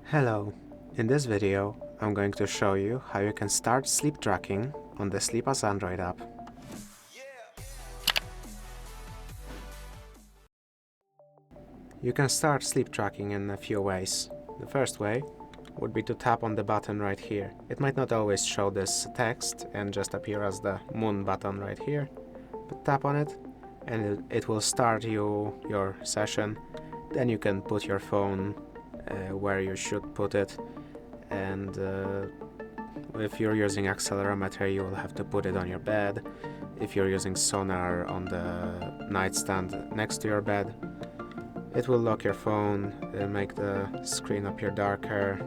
Hello, in this video I'm going to show you how you can start sleep tracking on the Sleep as Android app. You can start sleep tracking in a few ways. The first way would be to tap on the button right here. It might not always show this text and just appear as the moon button right here, but tap on it and it will start your session. Then you can put your phone where you should put it, and if you're using accelerometer you will have to put it on your bed. If you're using sonar on the nightstand next to your bed, it will lock your phone and make the screen appear darker.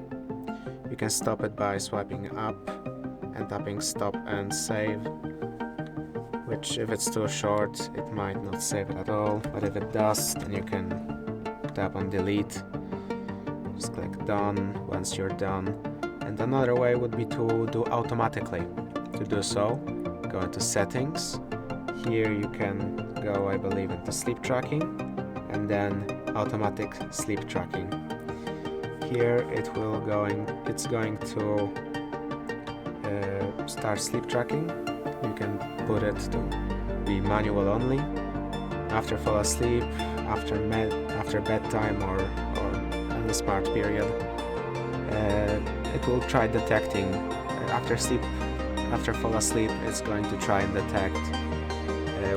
You can stop it by swiping up and tapping stop and save, which if it's too short it might not save it at all, but if it does then you can tap on delete. Just click done once you're done. And another way would be to do automatically. To do so, go into settings. Here you can go, I believe, into sleep tracking and then automatic sleep tracking. Here it's going to start sleep tracking. You can put it to be manual only, after fall asleep, after bedtime, or in the smart period. It will try detecting after fall asleep. It's going to try and detect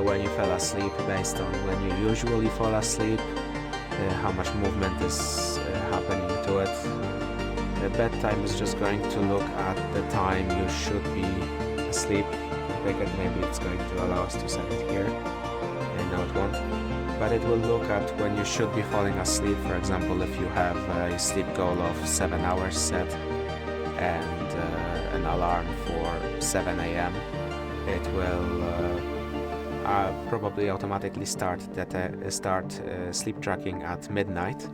when you fell asleep based on when you usually fall asleep, how much movement is happening to it. Bedtime is just going to look at the time you should be asleep. Maybe it's going to allow us to set it here. No, it won't. But it will look at when you should be falling asleep. For example, if you have a sleep goal of 7 hours set and an alarm for 7 a.m., it will probably automatically start sleep tracking at midnight,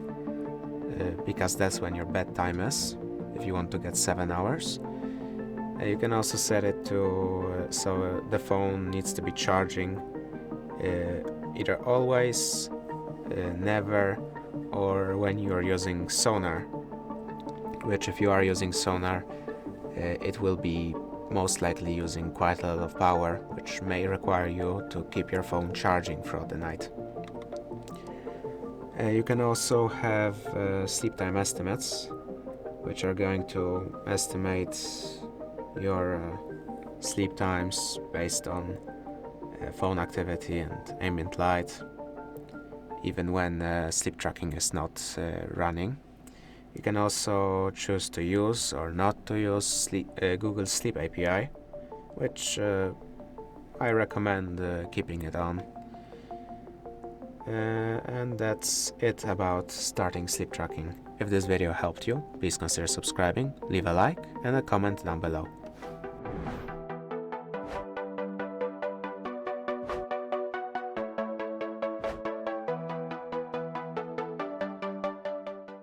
because that's when your bedtime is, if you want to get 7 hours. You can also set it to so the phone needs to be charging either always, never, or when you're using sonar, which if you are using sonar it will be most likely using quite a lot of power, which may require you to keep your phone charging throughout the night. You can also have sleep time estimates, which are going to estimate your sleep times based on phone activity and ambient light, even when sleep tracking is not running. You can also choose to use or not to use Google Sleep API, which I recommend keeping it on. And that's it about starting sleep tracking. If this video helped you, please consider subscribing, leave a like and a comment down below.